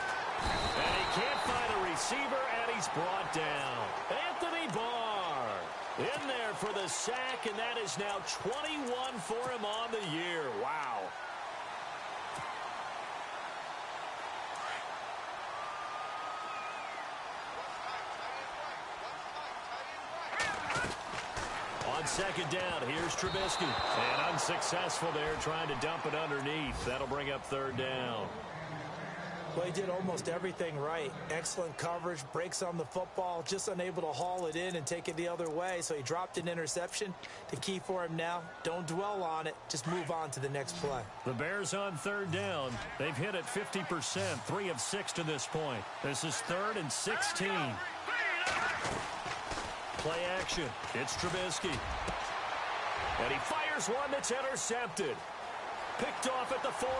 And he can't find a receiver, and he's brought down. Anthony Barr in there for the sack, and that is now 21 for him on the year. Wow. On 2nd down, here's Trubisky. And unsuccessful there, trying to dump it underneath. That'll bring up 3rd down. Well, he did almost everything right. Excellent coverage, breaks on the football, just unable to haul it in and take it the other way. So he dropped an interception. The key for him now, don't dwell on it. Just move on to the next play. The Bears on 3rd down. They've hit it 50%, 3 of 6 to this point. This is 3rd and 16. Play action. It's Trubisky. And he fires one that's intercepted. Picked off at the 40.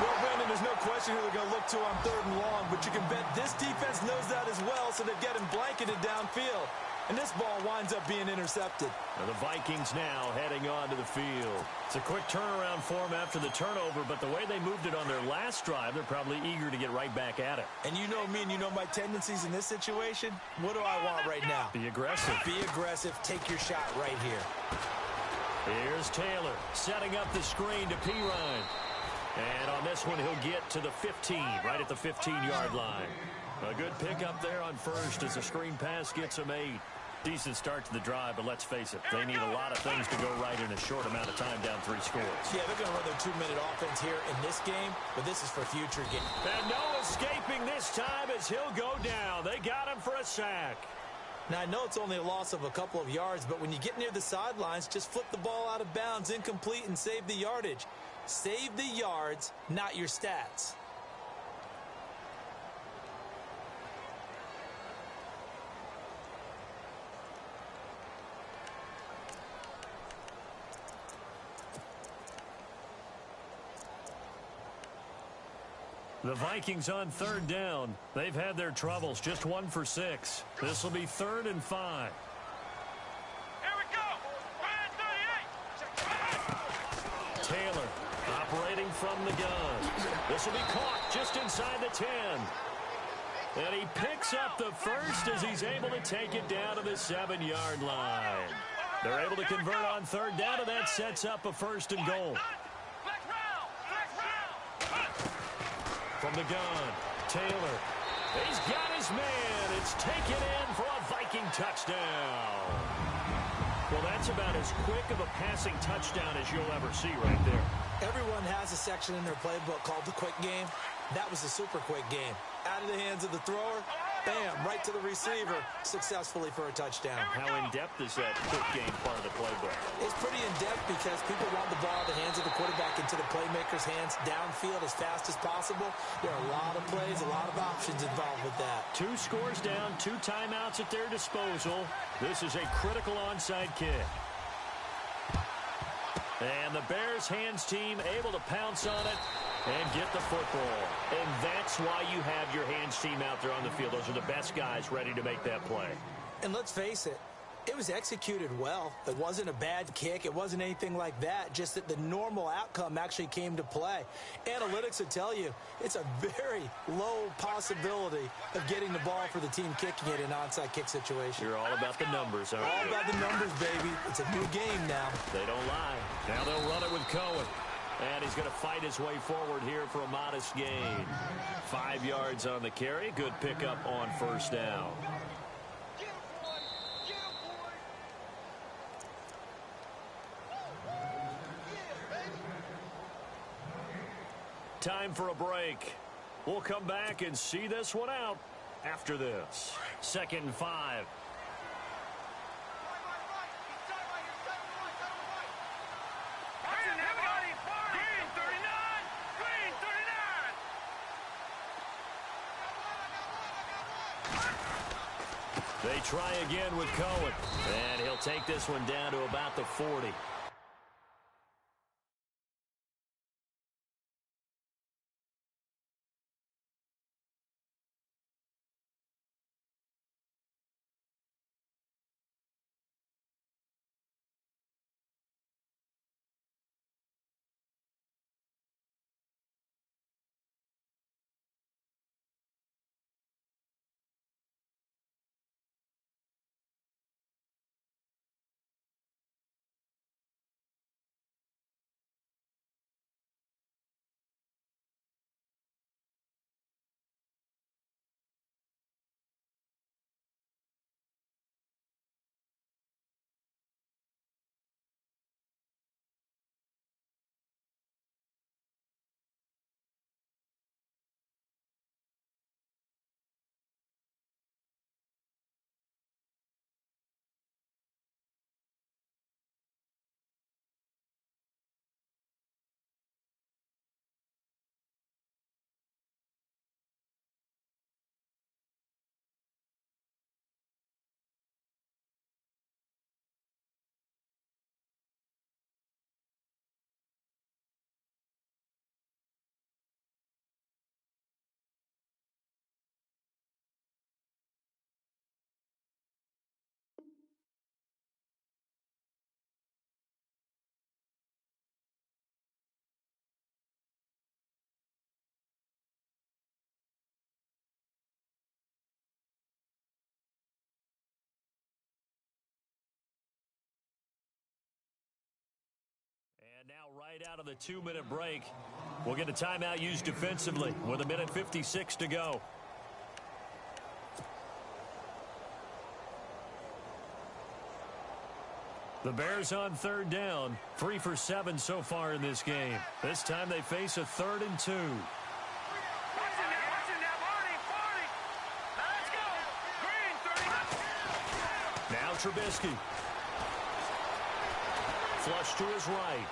Well, Brandon, there's no question who they're going to look to on 3rd and long, but you can bet this defense knows that as well, so they're getting blanketed downfield. And this ball winds up being intercepted. And the Vikings now heading onto the field. It's a quick turnaround for them after the turnover, but the way they moved it on their last drive, they're probably eager to get right back at it. And you know me and you know my tendencies in this situation. What do I want right now? Be aggressive. Be aggressive. Take your shot right here. Here's Taylor setting up the screen to Pirine. And on this one, he'll get to the 15, right at the 15-yard line. A good pickup there on 1st as the screen pass gets him 8. Decent start to the drive, but let's face it, they need a lot of things to go right in a short amount of time down 3 scores. Yeah, they're going to run their 2-minute offense here in this game, but this is for future games. And no escaping this time as he'll go down. They got him for a sack. Now, I know it's only a loss of a couple of yards, but when you get near the sidelines, just flip the ball out of bounds, incomplete, and save the yardage. Save the yards, not your stats. The Vikings on 3rd down. They've had their troubles, just 1 for 6. This will be 3rd and 5. Here we go. 38. And he picks up the first as he's able to take it down to the 7-yard line. They're able to convert on third down, and that sets up a 1st and goal. From the gun, Taylor. He's got his man. It's taken in for a Viking touchdown. Well, that's about as quick of a passing touchdown as you'll ever see right there. Everyone has a section in their playbook called the quick game. That was a super quick game. Out of the hands of the thrower, bam, right to the receiver, successfully for a touchdown. How in-depth is that quick game part of the playbook? It's pretty in-depth because people want the ball in the hands of the quarterback into the playmaker's hands downfield as fast as possible. There are a lot of plays, a lot of options involved with that. 2 scores down, 2 timeouts at their disposal. This is a critical onside kick. And the Bears hands team able to pounce on it and get the football. And that's why you have your hands team out there on the field. Those are the best guys ready to make that play. And let's face it, it was executed well. It wasn't a bad kick. It wasn't anything like that. Just that the normal outcome actually came to play. Analytics would tell you it's a very low possibility of getting the ball for the team kicking it in an onside kick situation. You're all about the numbers, aren't you? All about the numbers, baby. It's a new game now. They don't lie. Now they'll run it with Cohen. And he's going to fight his way forward here for a modest gain. 5 yards on the carry. Good pickup on 1st down. Time for a break. We'll come back and see this one out after this. 2nd and 5. They try again with Cohen. And he'll take this one down to about the 40. And now right out of the 2-minute break, we'll get a timeout used defensively with 1:56 to go. The Bears on 3rd down, 3 for 7 so far in this game. This time they face a 3rd and 2. Now Trubisky. Flush to his right.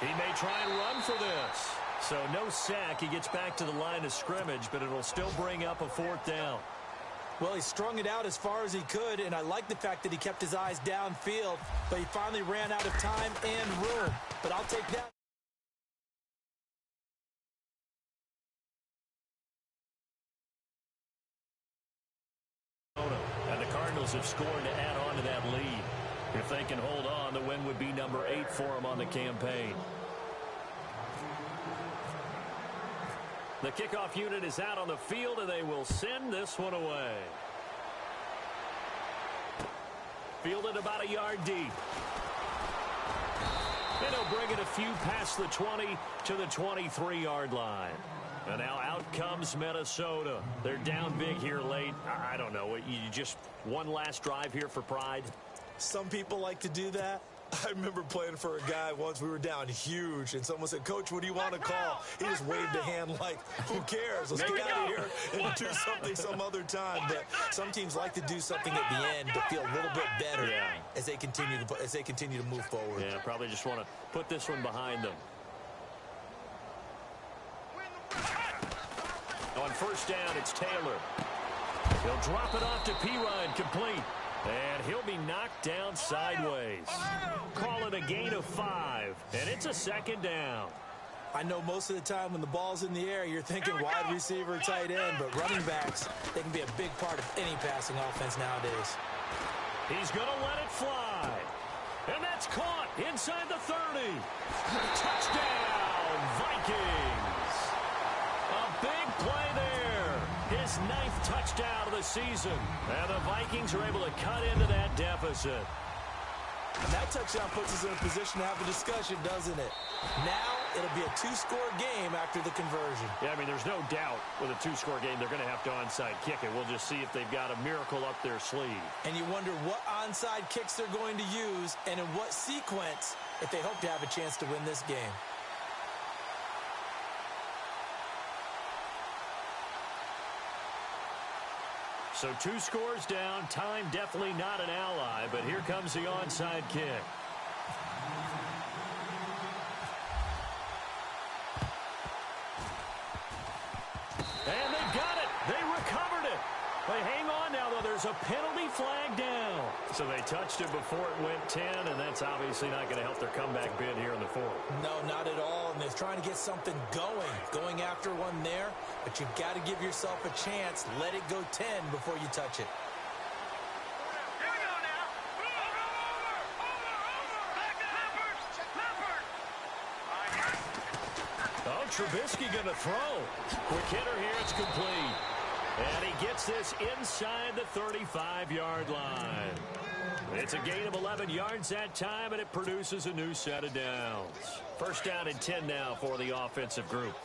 He may try and run for this. So no sack. He gets back to the line of scrimmage, but it'll still bring up a 4th down. Well, he strung it out as far as he could, and I like the fact that he kept his eyes downfield, but he finally ran out of time and room. But I'll take that. And the Cardinals have scored to add on to that lead. If they can hold on, the win would be number 8 for them on the campaign. The kickoff unit is out on the field, and they will send this one away. Fielded about a yard deep. And he'll bring it a few past the 20 to the 23-yard line. And now out comes Minnesota. They're down big here late. I don't know. You just one last drive here for pride? Some people like to do that. I remember playing for a guy once. We were down huge, and someone said, "Coach, what do you want to call?" He just waved a hand like, "Who cares? Let's get out of here and do something some other time." But some teams like to do something at the end to feel a little bit better as they continue to move forward. Yeah, probably just want to put this one behind them. On first down, it's Taylor. He'll drop it off to Pirine, complete. And he'll be knocked down sideways. Call it a gain of 5, and it's a second down. I know most of the time when the ball's in the air, you're thinking wide receiver, tight end, but running backs, they can be a big part of any passing offense nowadays. He's going to let it fly. And that's caught inside the 30. Touchdown, Vikings. A big play there. His 9th touchdown of the season. And the Vikings are able to cut into that deficit. And that touchdown puts us in a position to have a discussion, doesn't it? Now it'll be a 2-score game after the conversion. Yeah, I mean, there's no doubt with a 2-score game they're going to have to onside kick it. We'll just see if they've got a miracle up their sleeve. And you wonder what onside kicks they're going to use and in what sequence if they hope to have a chance to win this game. So 2 scores down. Time definitely not an ally, but here comes the onside kick. And they got it. They recovered it. They hang on now, though. There's a penalty flag down. So they touched it before it went 10, and that's obviously not going to help their comeback bid here in the 4th. No, not at all. And they're trying to get something going after one there. But you've got to give yourself a chance. Let it go 10 before you touch it. Here we go now. Over. Back to Leopard. Oh, Trubisky going to throw. Quick hitter here. It's complete. And he gets this inside the 35-yard line. It's a gain of 11 yards that time, and it produces a new set of downs. First down and 10 now for the offensive group.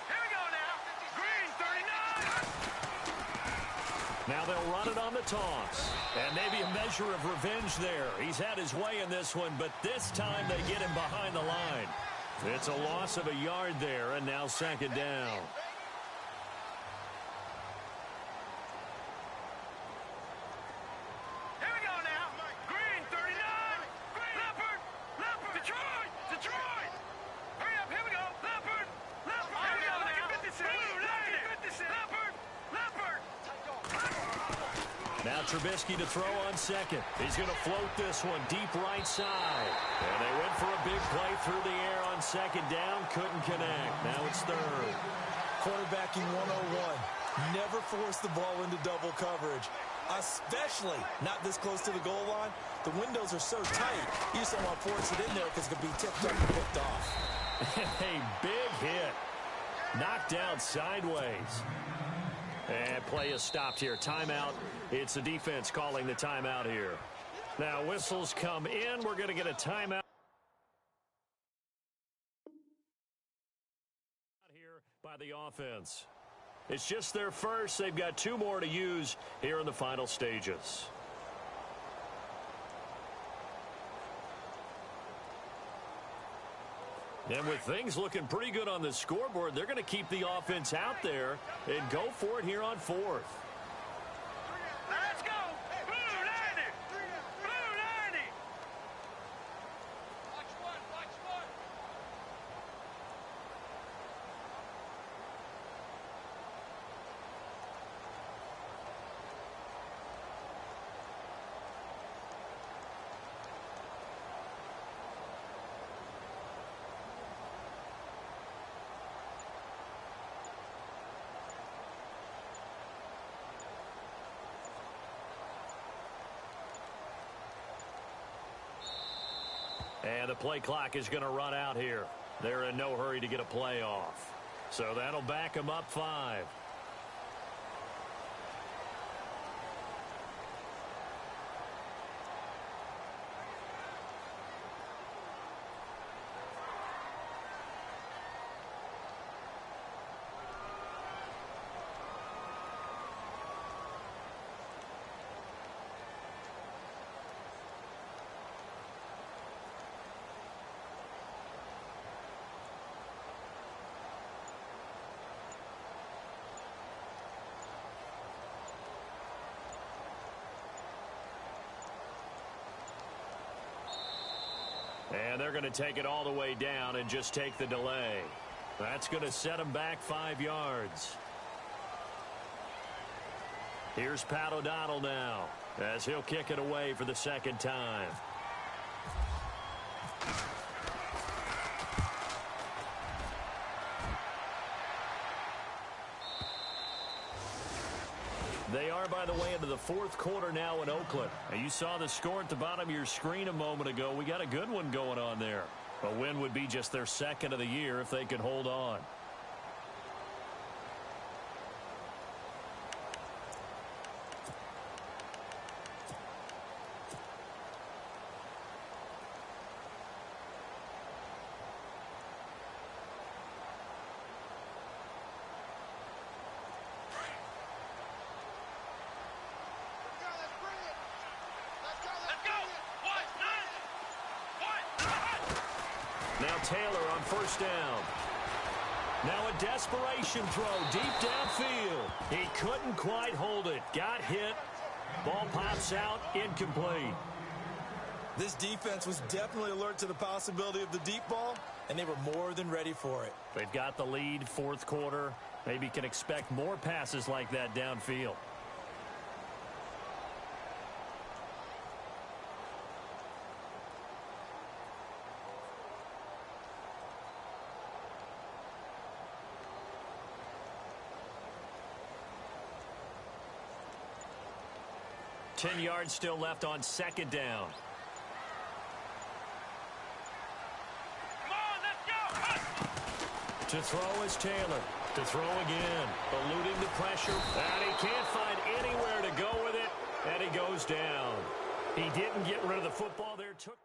Here we go now. Green, 39. Now they'll run it on the toss. And maybe a measure of revenge there. He's had his way in this one, but this time they get him behind the line. It's a loss of a yard there, and now second down. Here we go now. Green, 39. Leopard. Detroit. Hurry up, here we go. Leopard. Here we go now. Blue, 90. Leopard. Now Trubisky to throw on second. He's going to float this one deep right side. And they went for a big play through the air on second down. Couldn't connect. Now it's third. Quarterbacking 101. Never force the ball into double coverage, especially not this close to the goal line. The windows are so tight, you just don't want to force it in there because it could be tipped up and picked off. A big hit. Knocked out sideways. And play is stopped here. Timeout. It's the defense calling the timeout here. Now whistles come in. We're going to get a timeout here by the offense. It's just their first. They've got 2 more to use here in the final stages. And with things looking pretty good on the scoreboard, they're going to keep the offense out there and go for it here on 4th. Let's go. Blue, 90. Blue, 90. Watch one. And the play clock is going to run out here. They're in no hurry to get a play off. So that'll back them up 5. And they're going to take it all the way down and just take the delay. That's going to set them back 5 yards. Here's Pat O'Donnell now as he'll kick it away for the second time. They are, by the way, into the 4th quarter now in Oakland. And you saw the score at the bottom of your screen a moment ago. We got a good one going on there. A win would be just their 2nd of the year if they could hold on. Now Taylor on first down. Now a desperation throw deep downfield. He couldn't quite hold it. Got hit. Ball pops out. Incomplete. This defense was definitely alert to the possibility of the deep ball, and they were more than ready for it. They've got the lead, 4th quarter. Maybe can expect more passes like that downfield. Ten yards still left on second down. Come on, let's go! To throw is Taylor. To throw again. Eluding the pressure. And he can't find anywhere to go with it. And he goes down. He didn't get rid of the football there. Took